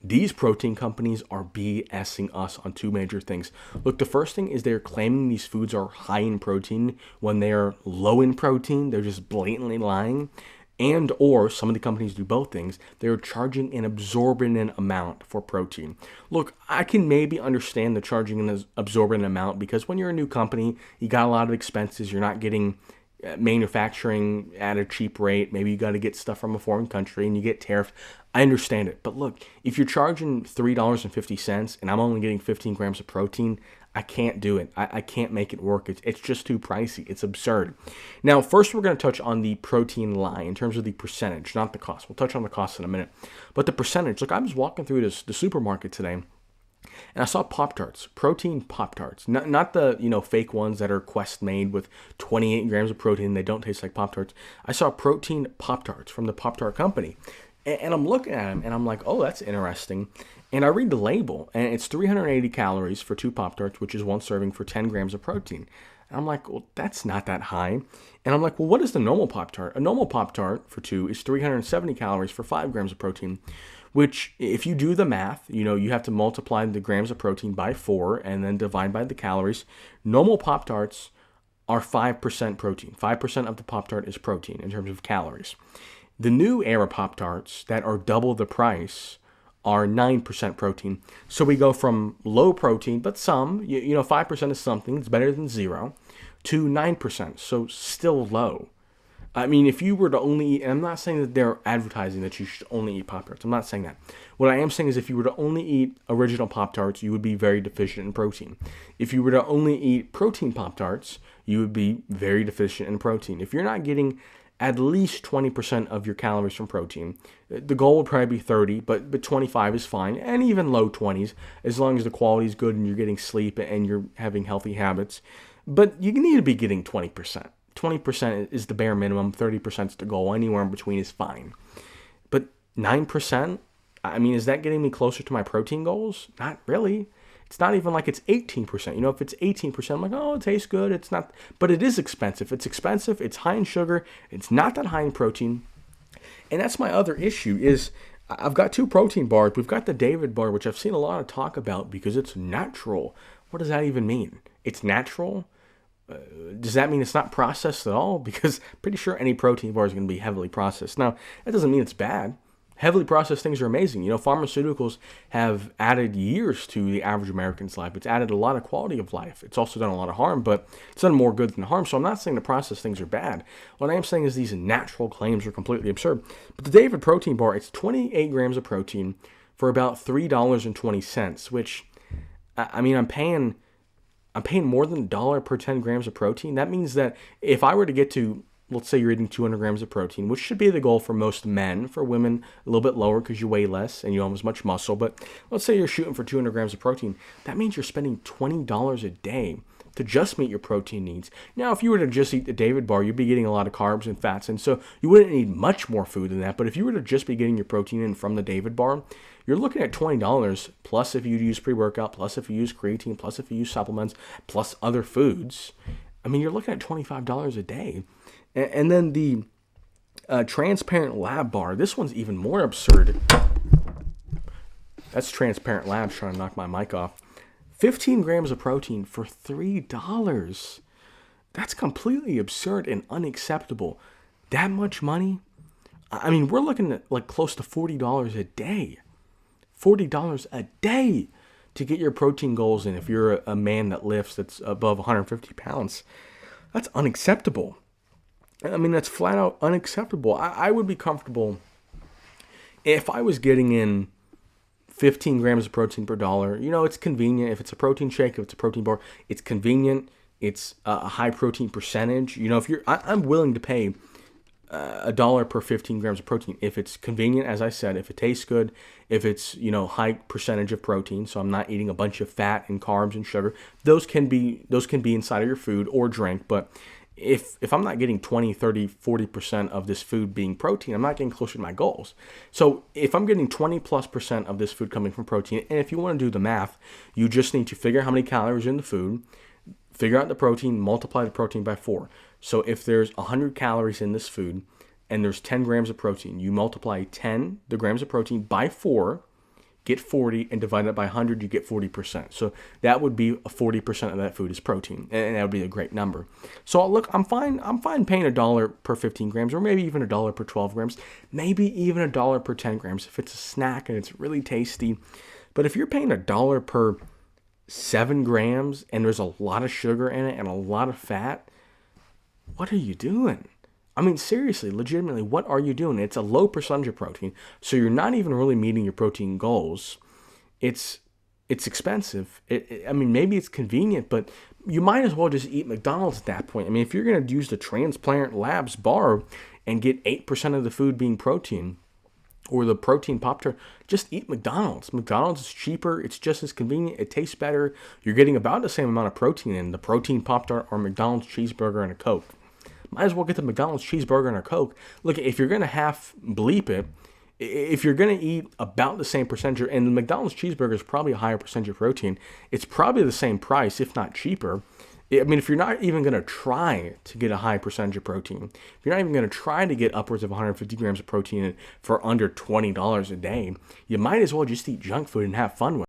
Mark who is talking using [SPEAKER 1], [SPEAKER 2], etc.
[SPEAKER 1] these protein companies are BSing us on two major things. Look, the first thing is they're claiming these foods are high in protein when they're low in protein. They're just blatantly lying. And or some of the companies do both things. They're charging an absorbent amount for protein. Look, I can maybe understand the charging an absorbent amount because when you're a new company, you got a lot of expenses. You're not getting manufacturing at a cheap rate. Maybe you got to get stuff from a foreign country and you get tariffed. I understand it. But look, if you're charging $3.50 and I'm only getting 15 grams of protein, I can't do it. I can't make it work. It's just too pricey. It's absurd. Now, first we're going to touch on the protein lie in terms of the percentage, not the cost. We'll touch on the cost in a minute. But the percentage, look, I was walking through the supermarket today, and I saw Pop-Tarts, protein Pop-Tarts. Not the, fake ones that are Quest made with 28 grams of protein. They don't taste like Pop-Tarts. I saw protein Pop-Tarts from the Pop-Tart company. And I'm looking at them, and I'm like, oh, that's interesting. And I read the label, and it's 380 calories for 2 Pop-Tarts, which is 1 serving for 10 grams of protein. And I'm like, well, that's not that high. And I'm like, well, what is the normal Pop-Tart? A normal Pop-Tart for 2 is 370 calories for 5 grams of protein, which if you do the math, you have to multiply the grams of protein by 4 and then divide by the calories. Normal Pop-Tarts are 5% protein. 5% of the Pop-Tart is protein in terms of calories. The new era Pop-Tarts that are double the price are 9% protein. So we go from low protein, but some, 5% is something, it's better than 0, to 9%, so still low. I mean, if you were to only eat, and I'm not saying that they're advertising that you should only eat Pop-Tarts. I'm not saying that. What I am saying is if you were to only eat original Pop-Tarts, you would be very deficient in protein. If you were to only eat protein Pop-Tarts, you would be very deficient in protein. If you're not getting at least 20% of your calories from protein, the goal would probably be 30, but 25 is fine, and even low 20s, as long as the quality is good and you're getting sleep and you're having healthy habits. But you need to be getting 20%. 20% is the bare minimum, 30% is the goal, anywhere in between is fine. But 9%, I mean, is that getting me closer to my protein goals? Not really. It's not even like it's 18%. If it's 18%, I'm like, oh, it tastes good. It's not, but it is expensive. It's expensive. It's high in sugar. It's not that high in protein. And that's my other issue is I've got 2 protein bars. We've got the David bar, which I've seen a lot of talk about because it's natural. What does that even mean? It's natural? Does that mean it's not processed at all? Because I'm pretty sure any protein bar is going to be heavily processed. Now, that doesn't mean it's bad. Heavily processed things are amazing. Pharmaceuticals have added years to the average American's life. It's added a lot of quality of life. It's also done a lot of harm, but it's done more good than harm. So I'm not saying the processed things are bad. What I am saying is these natural claims are completely absurd. But the David protein bar, it's 28 grams of protein for about $3.20, which, I mean, I'm paying more than $1 per 10 grams of protein. That means that if I were to get to, let's say you're eating 200 grams of protein, which should be the goal for most men. For women, a little bit lower because you weigh less and you don't have as much muscle. But let's say you're shooting for 200 grams of protein. That means you're spending $20 a day to just meet your protein needs. Now, if you were to just eat the David bar, you'd be getting a lot of carbs and fats, and so you wouldn't need much more food than that. But if you were to just be getting your protein in from the David bar, you're looking at $20, plus if you use pre-workout, plus if you use creatine, plus if you use supplements, plus other foods. I mean, you're looking at $25 a day. And then the transparent lab bar, this one's even more absurd. That's transparent labs trying to knock my mic off. 15 grams of protein for $3. That's completely absurd and unacceptable. That much money? I mean, we're looking at like close to $40 a day. $40 a day to get your protein goals in if you're a man that lifts that's above 150 pounds. That's unacceptable. I mean, that's flat out unacceptable. I would be comfortable if I was getting in 15 grams of protein per dollar. It's convenient. If it's a protein shake, if it's a protein bar, it's convenient. It's a high protein percentage. I'm willing to pay $1 per 15 grams of protein if it's convenient, as I said, if it tastes good, if it's high percentage of protein, so I'm not eating a bunch of fat and carbs and sugar. Those can be inside of your food or drink, but if I'm not getting 20, 30, 40% of this food being protein, I'm not getting closer to my goals. So if I'm getting 20+% of this food coming from protein, and if you want to do the math, you just need to figure out how many calories are in the food, figure out the protein, multiply the protein by 4. So if there's 100 calories in this food and there's 10 grams of protein, you multiply the grams of protein by 4, get 40, and divide it by 100, you get 40%. So that would be 40% of that food is protein, and that would be a great number. So look, I'm fine paying $1 per 15 grams, or maybe even $1 per 12 grams, maybe even $1 per 10 grams if it's a snack and it's really tasty. But if you're paying $1 per 7 grams and there's a lot of sugar in it and a lot of fat, what are you doing? I mean, seriously, legitimately, what are you doing? It's a low percentage of protein, so you're not even really meeting your protein goals. It's expensive. I mean, maybe it's convenient, but you might as well just eat McDonald's at that point. I mean, if you're going to use the Transplant Labs bar and get 8% of the food being protein, or the protein Pop-Tart, just eat McDonald's. McDonald's is cheaper. It's just as convenient. It tastes better. You're getting about the same amount of protein in the protein Pop-Tart or McDonald's cheeseburger and a Coke. Might as well get the McDonald's cheeseburger and a Coke. Look, if you're going to half bleep it, if you're going to eat about the same percentage, and the McDonald's cheeseburger is probably a higher percentage of protein, it's probably the same price, if not cheaper. I mean, if you're not even going to try to get a high percentage of protein, if you're not even going to try to get upwards of 150 grams of protein for under $20 a day, you might as well just eat junk food and have fun with it.